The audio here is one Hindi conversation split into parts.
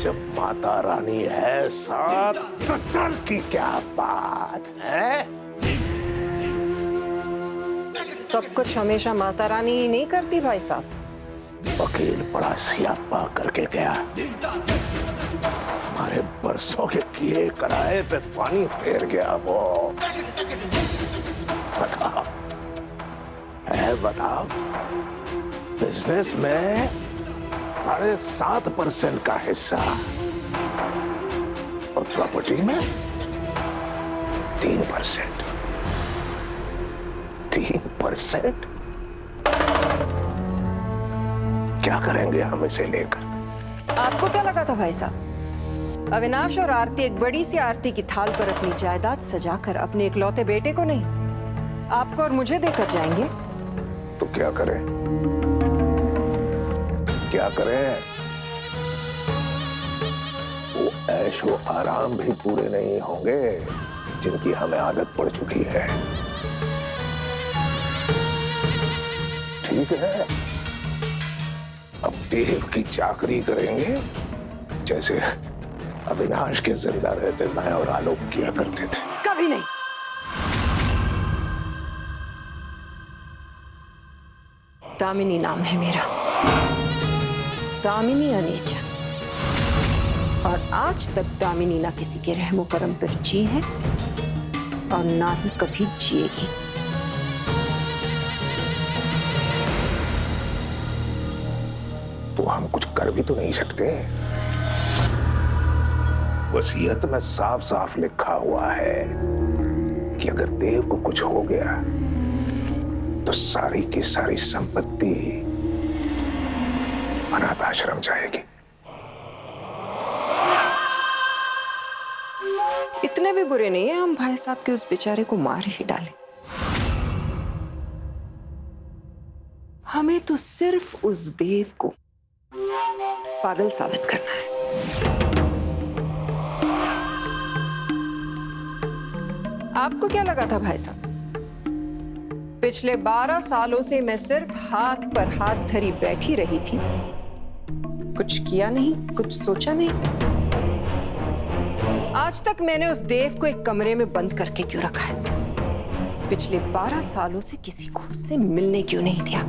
जब माता रानी है साथ तो डर की क्या बात है? सब कुछ हमेशा माता रानी ही नहीं करती भाई साहब। वकील बड़ा सियापा करके गया, हमारे बरसों के किए कराए पे पानी फेर गया वो। बताओ बताओ, बिजनेस में 7.5% का हिस्सा और प्रॉपर्टी में 3%। 3%? क्या करेंगे हम इसे लेकर? आपको क्या लगा था भाई साहब, अविनाश और आरती एक बड़ी सी आरती की थाल पर अपनी जायदाद सजाकर अपने इकलौते बेटे को नहीं, आपको और मुझे देकर जाएंगे? तो क्या करें? क्या करें? वो ऐशो आराम भी पूरे नहीं होंगे जिनकी हमें आदत पड़ चुकी है। ठीक है, अब देव की चाकरी करेंगे जैसे अविनाश के जिंदा रहते मैं और आलोक किया करते थे। कभी नहीं। दामिनी नाम है मेरा, दामिनी अनेचा, और आज तक दामिनी ना किसी के रहमो करम पर जी है और ना ही कभी जिएगी। तो हम कुछ कर भी तो नहीं सकते। वसीयत में साफ साफ लिखा हुआ है कि अगर देव को कुछ हो गया तो सारी की सारी संपत्ति अनाथ आश्रम जाएगी। इतने भी बुरे नहीं है हम भाई साहब के उस बेचारे को मार ही डालें। हमें तो सिर्फ उस देव को पागल साबित करना है। आपको क्या लगा था भाई साहब, पिछले 12 सालों से मैं सिर्फ हाथ पर हाथ धरी बैठी रही थी, कुछ किया नहीं, कुछ सोचा नहीं? आज तक मैंने उस देव को एक कमरे में बंद करके क्यों रखा है? पिछले 12 सालों से किसी को उससे मिलने क्यों नहीं दिया?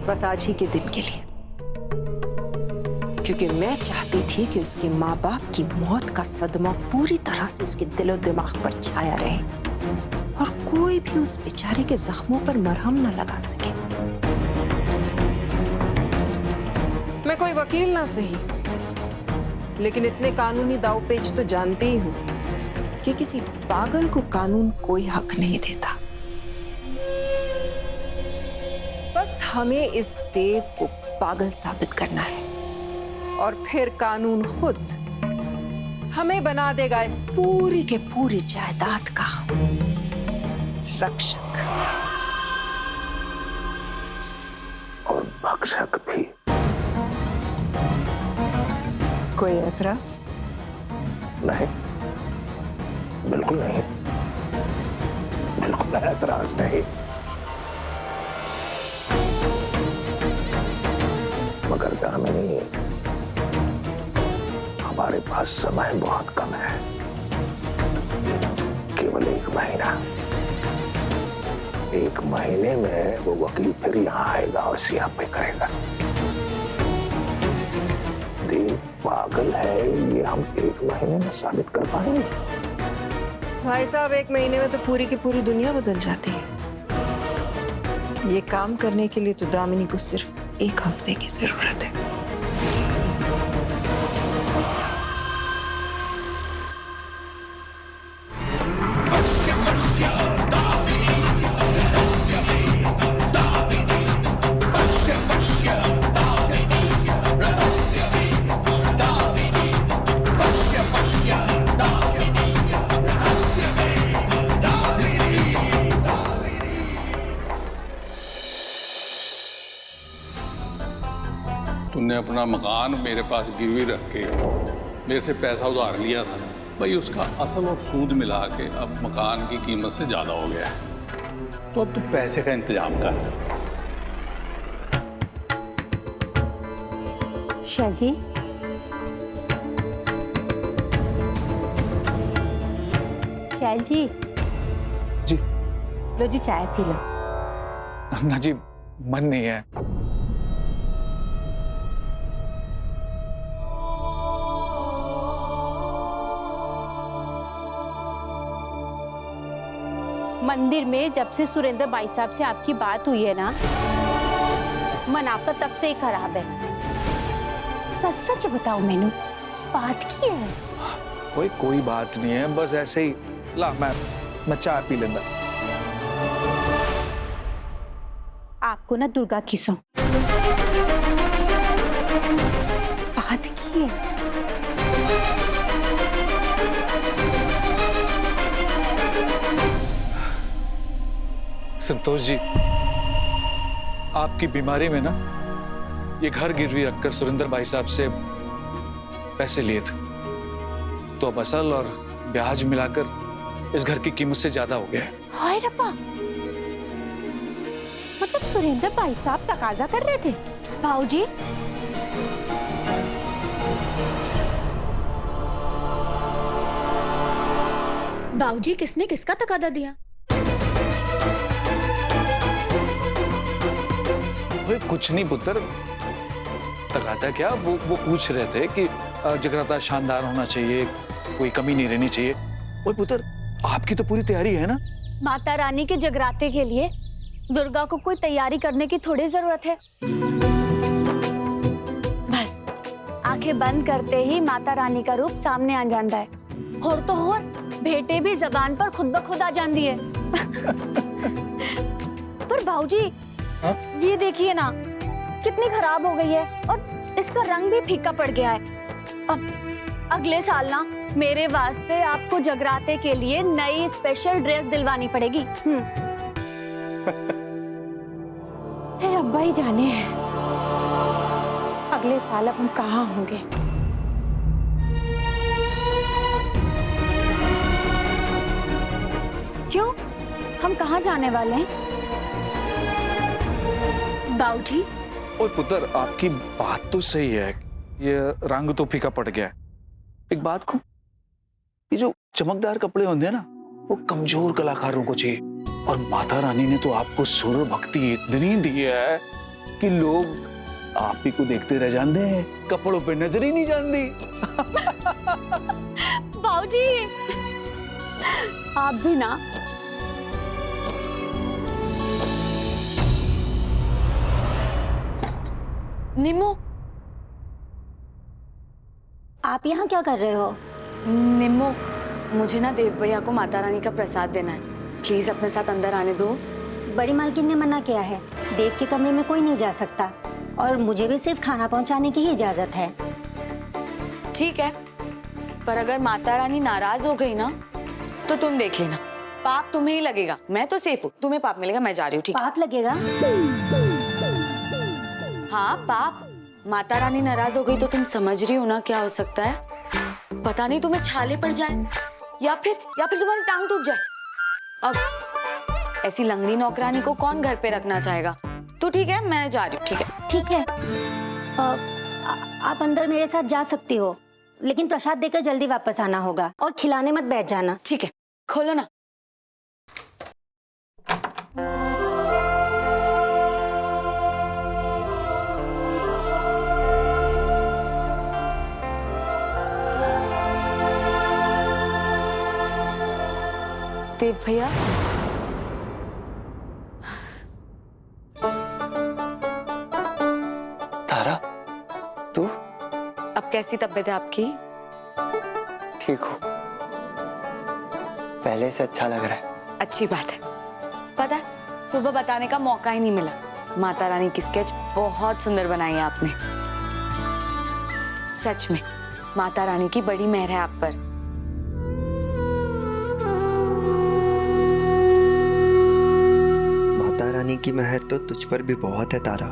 बस आज ही के दिन के लिए, क्योंकि मैं चाहती थी कि उसके माँ बाप की मौत का सदमा पूरी तरह से उसके दिलो दिमाग पर छाया रहे और कोई भी उस बेचारे के जख्मों पर मरहम न लगा सके। मैं कोई वकील ना सही, लेकिन इतने कानूनी दांवपेच तो जानती ही हूं कि किसी पागल को कानून कोई हक नहीं देता। बस हमें इस देव को पागल साबित करना है और फिर कानून खुद हमें बना देगा इस पूरी के पूरी जायदाद का रक्षक और भक्षक भी। कोई एतराज? नहीं, बिल्कुल नहीं, बिल्कुल एतराज नहीं। मगर दामिनी, हमारे पास समय बहुत कम है, केवल 1 महीना। 1 महीने में वो वकील फिर यहाँ आएगा और सियापे करेगा। देव पागल है ये हम 1 महीने में साबित कर पाएंगे? भाई साहब, 1 महीने में तो पूरी की पूरी दुनिया बदल जाती है। ये काम करने के लिए तो दामिनी को सिर्फ 1 हफ्ते की जरूरत है। तुमने अपना मकान मेरे पास गिरवी रख के मेरे से पैसा उधार लिया था भाई, उसका असल और सूद मिला के अब मकान की कीमत से ज्यादा हो गया है, तो अब तू पैसे का इंतजाम कर। शाह जी, विशाल जी। जी। लो जी चाय पी लो। ना जी, मन नहीं है। मंदिर में जब से सुरेंद्र भाई साहब से आपकी बात हुई है ना, मन आपका तब से ही खराब है। सच सच बताओ मैनू, बात की है? कोई बात नहीं है, बस ऐसे ही। ला मैं चाय पी लेंदा। आपको ना दुर्गा की सौ बात की है। संतोष जी, आपकी बीमारी में ना ये घर गिरवी रखकर सुरेंद्र भाई साहब से पैसे लिए थे, तो अब असल और ब्याज मिलाकर इस घर की कीमत से ज्यादा हो गया है। हाय रब्बा, मतलब सुरेंद्र भाई साहब तकाजा कर रहे थे? भाऊजी, बाबूजी किसने किसका तकादा दिया? कुछ नहीं पुत्र, तकादा क्या, वो पूछ रहे थे कि जगराता शानदार होना चाहिए, कोई कमी नहीं रहनी चाहिए। ओए पुत्र, आपकी तो पूरी तैयारी है ना? माता रानी के जगराते के लिए दुर्गा को कोई तैयारी करने की थोड़ी जरूरत है। बस आंखें बंद करते ही माता रानी का रूप सामने आ जाता है। और तो और बेटे भी जबान पर खुद ब खुद आ जाती है। पर भाऊजी, ये देखिए ना, कितनी खराब हो गई है और इसका रंग भी फीका पड़ गया है। अब अगले साल ना मेरे वास्ते आपको जगराते के लिए नई स्पेशल ड्रेस दिलवानी पड़ेगी। रब्बा ही जाने अगले साल अब हम कहाँ होंगे। क्यों, हम कहाँ जाने वाले हैं? बाबूजी, ओए पुत्र, आपकी बात तो सही है, ये रंग तो फीका पड़ गया है। एक बात को, ये जो चमकदार कपड़े होते हैं ना, वो कमजोर कलाकारों को चाहिए, और माता रानी ने तो आपको सुर भक्ति इतनी दी है कि लोग आप ही को देखते रह जाते हैं, कपड़ों पे नजर ही नहीं जाती। बाबूजी, आप भी ना। निमो, आप यहाँ क्या कर रहे हो? निमो, मुझे ना देव भैया को माता रानी का प्रसाद देना है, प्लीज अपने साथ अंदर आने दो। बड़ी मालकिन ने मना किया है, देव के कमरे में कोई नहीं जा सकता, और मुझे भी सिर्फ खाना पहुँचाने की ही इजाजत है। ठीक है, पर अगर माता रानी नाराज हो गई ना, तो तुम देख लेना, पाप तुम्हें ही लगेगा। मैं तो सेफ हूँ, तुम्हें पाप मिलेगा, मैं जा रही हूँ। ठीक है? पाप लगेगा? हाँ, पाप। माता रानी नाराज हो गई तो तुम समझ रही हो ना क्या हो सकता है? पता नहीं, तुम्हें छाले पड़ जाए या फिर तुम्हारी टांग टूट जाए। अब ऐसी लंगड़ी नौकरानी को कौन घर पे रखना चाहेगा? तो ठीक है, मैं जा रही हूँ। ठीक है? ठीक है, आप अंदर मेरे साथ जा सकती हो, लेकिन प्रसाद देकर जल्दी वापस आना होगा, और खिलाने मत बैठ जाना। ठीक है, खोलो ना। देव भैया, तारा, तू? अब कैसी तबीयत है आपकी? ठीक हो, पहले से अच्छा लग रहा है। अच्छी बात है। पता है, सुबह बताने का मौका ही नहीं मिला। माता रानी की स्केच बहुत सुंदर बनाई है आपने। सच में माता रानी की बड़ी मेहर है आप पर। माता रानी की मेहर तो तुझ पर भी बहुत है तारा।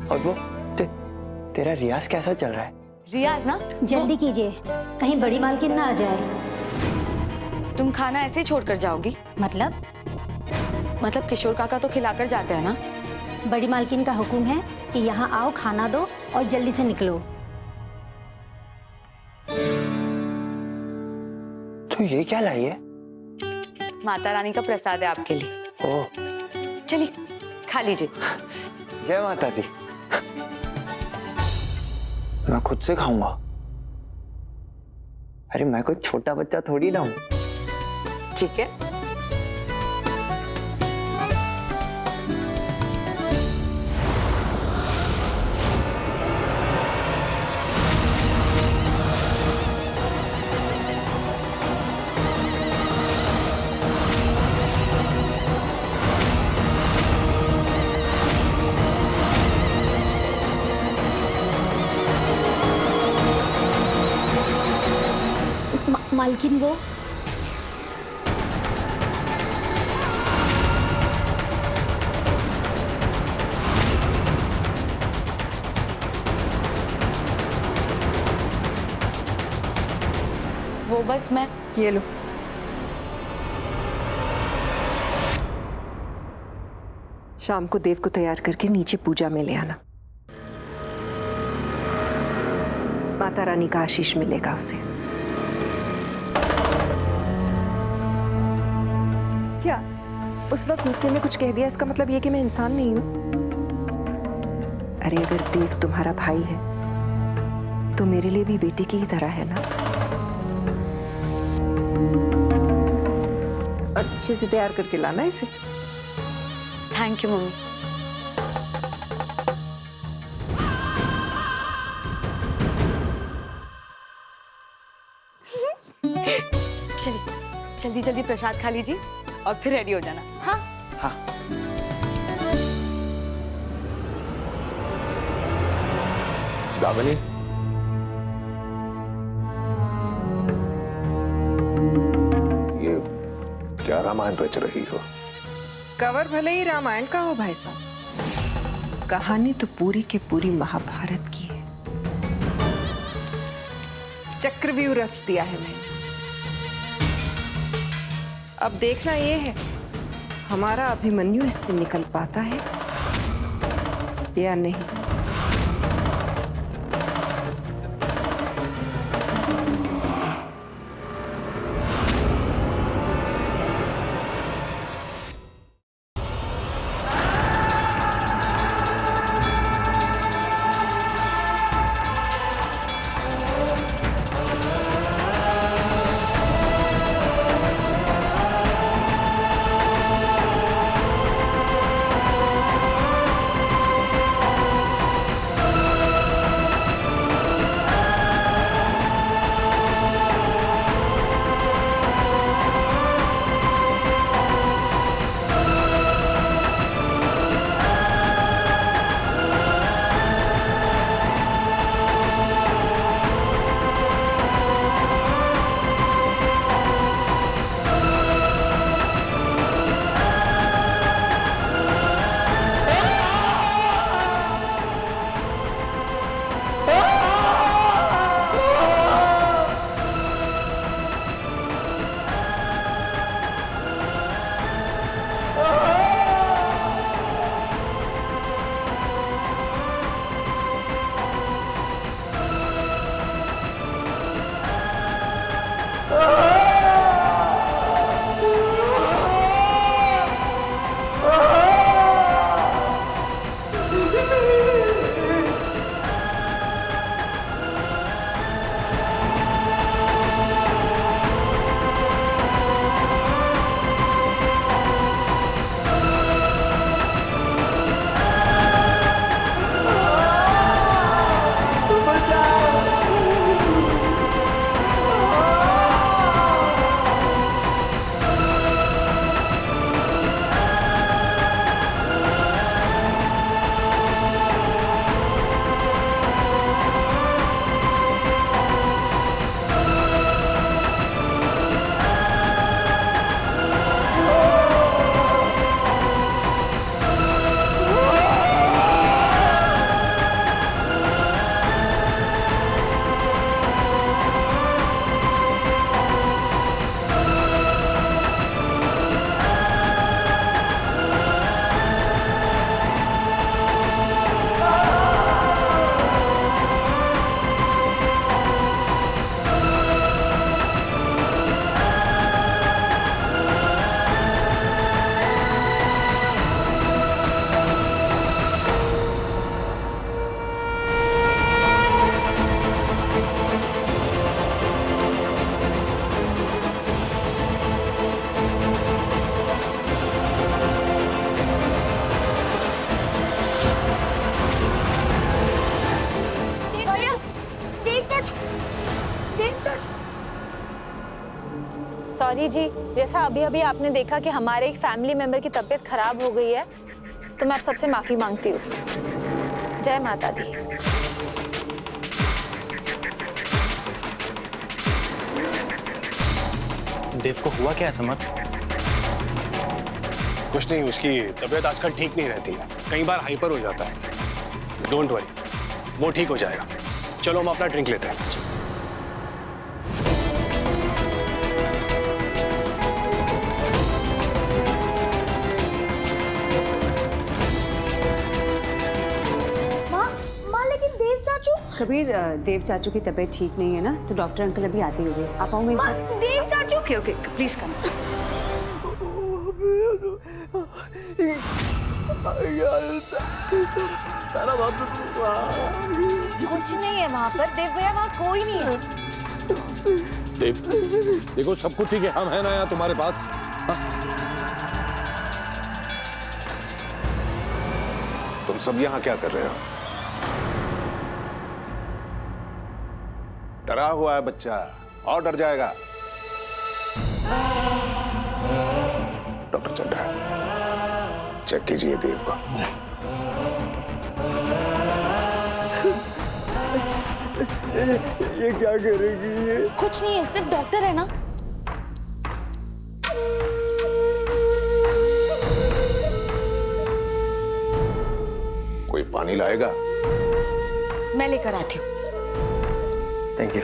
और वो तेरा रियाज कैसा चल रहा है? रियाज ना, जल्दी कीजिए, कहीं बड़ी मालकिन ना आ जाए। तुम खाना ऐसे ही छोड़कर जाओगी? मतलब किशोर काका तो खिलाकर जाते हैं ना। बड़ी मालकिन का हुक्म है कि यहाँ आओ, खाना दो और जल्दी से निकलो। तू ये क्या लाई है? माता रानी का प्रसाद है आपके लिए। ओह, चलिए खा लीजिए। जय माता दी। मैं खुद से खाऊंगा। अरे मैं कोई छोटा बच्चा थोड़ी ना हूं। ठीक है। मालकिन वो बस मैं ये लो। शाम को देव को तैयार करके नीचे पूजा में ले आना। माता रानी का आशीष मिलेगा उसे। क्या उस वक्त गुस्से में कुछ कह दिया इसका मतलब ये कि मैं इंसान नहीं हूं? अरे अगर देव तुम्हारा भाई है तो मेरे लिए भी बेटे की ही तरह है ना। अच्छे से तैयार करके लाना इसे। Thank you mummy. चलिए जल्दी जल्दी प्रसाद खा लीजिए और फिर रेडी हो जाना। हाँ हाँ। दामिनी, ये क्या रामायण रच रही हो? कवर भले ही रामायण का हो भाई साहब, कहानी तो पूरी के पूरी महाभारत की है। चक्रव्यूह रच दिया है मैंने। अब देखना ये है हमारा अभिमन्यु इससे निकल पाता है या नहीं। सॉरी जी, जैसा अभी अभी आपने देखा कि हमारे एक फैमिली मेंबर की तबीयत खराब हो गई है, तो मैं आप सबसे माफी मांगती हूँ। जय माता दी। देव को हुआ क्या है समर? कुछ नहीं, उसकी तबीयत आजकल ठीक नहीं रहती है, कई बार हाइपर हो जाता है। डोंट वरी, वो ठीक हो जाएगा। चलो हम अपना ड्रिंक लेते हैं। कबीर, देव चाचू की तबीयत ठीक नहीं है ना, तो डॉक्टर अंकल अभी आते ही होंगे। आप आओ मेरे साथ। देव चाचू। Okay okay, please come. कुछ नहीं है वहाँ पर देव भैया, वहाँ कोई नहीं है। देव, देखो सब कुछ ठीक है, हम हैं ना यहाँ तुम्हारे पास। तुम सब यहाँ क्या कर रहे हो? डरा हुआ है बच्चा, और डर जाएगा। डॉक्टर चल रहा है, चेक कीजिए देव को। ये क्या करेगी ये? कुछ नहीं है, सिर्फ डॉक्टर है ना। कोई पानी लाएगा? मैं लेकर आती हूँ। Thank you.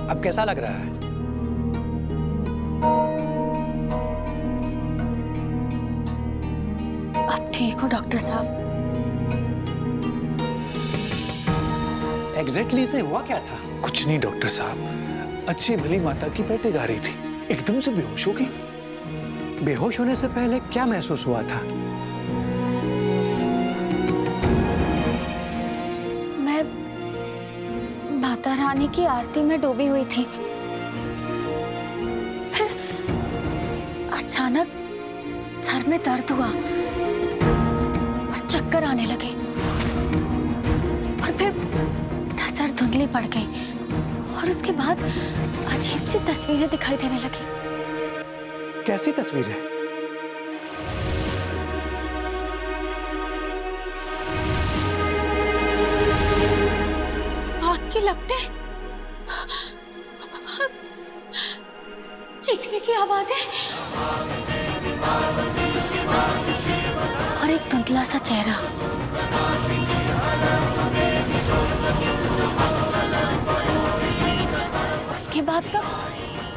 अब कैसा लग रहा है? अब ठीक हो डॉक्टर साहब? एग्जैक्टली इसे हुआ क्या था? कुछ नहीं डॉक्टर साहब, अच्छी भली माता की पेट आ रही थी, एकदम से बेहोश हो गई। बेहोश होने से पहले क्या महसूस हुआ था? मैं माता रानी की आरती में डूबी हुई थी, फिर अचानक सर में दर्द हुआ और चक्कर आने लगे, और फिर नजर धुंधली पड़ गई, और उसके बाद अजीब सी तस्वीरें दिखाई देने लगी। कैसी तस्वीर है? आग की लपटें, चीखने की आवाजें और एक धुंधला सा चेहरा। उसके बाद का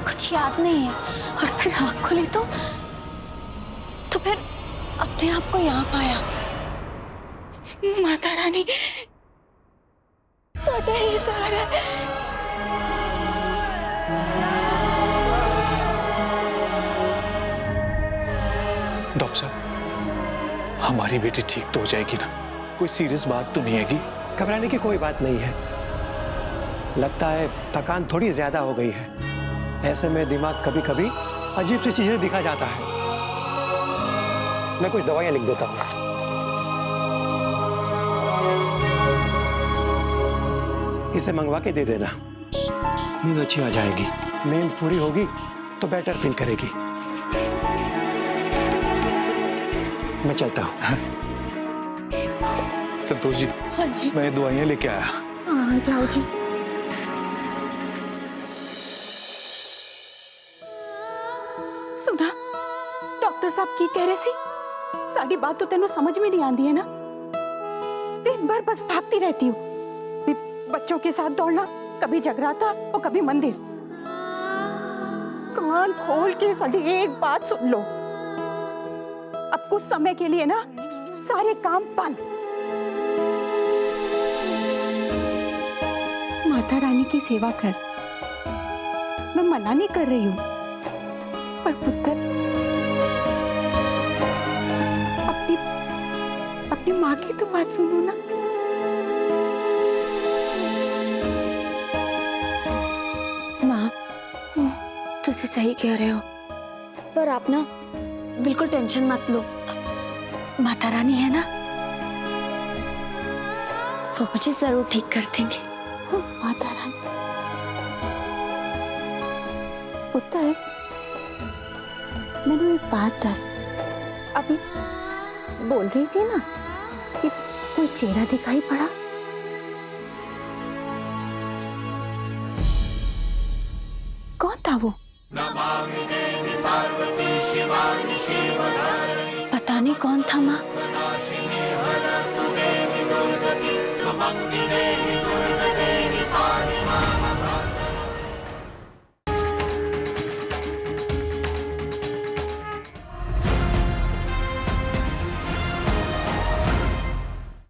कुछ याद नहीं है, और फिर आँख खुली तो फिर अपने आप को यहाँ पाया। माता रानी तो ही सहारा है। डॉक्टर साहब, हमारी बेटी ठीक तो हो जाएगी ना? कोई सीरियस बात तो नहीं हैगी? घबराने की कोई बात नहीं है, लगता है थकान थोड़ी ज्यादा हो गई है। ऐसे में दिमाग कभी कभी अजीब सी चीजें दिखा जाता है। मैं कुछ दवाइयां लिख देता हूँ। इसे मंगवा के दे देना, नींद अच्छी आ जाएगी। नींद पूरी होगी तो बेटर फील करेगी। मैं चलता हूँ। संतोष जी, हाँ जी, मैं दवाइयां लेके आया। हाँ जाओ जी। सुना डॉक्टर साहब की कह रहे सी, साड़ी बात तो तेनों समझ में नहीं आती है ना। दिन भर बस भागती रहती हूँ, बच्चों के साथ दौड़ना, कभी जगराता और कभी मंदिर। कान खोल के साड़ी एक बात सुन लो, कुछ समय के लिए ना सारे काम बंद। माता रानी की सेवा कर, मैं मना नहीं कर रही हूँ, पर पुत्र अपनी माँ की तो बात सुनो ना। माँ, तुसी सही कह रहे हो, पर आप ना बिल्कुल टेंशन मत लो। माता रानी है ना, वो मुझे जरूर ठीक कर देंगे। माता रानी पुत्र, मैंने एक बात दस, अभी बोल रही थी ना कि कोई चेहरा दिखाई पड़ा। कौन था वो? पता नहीं कौन था माँ।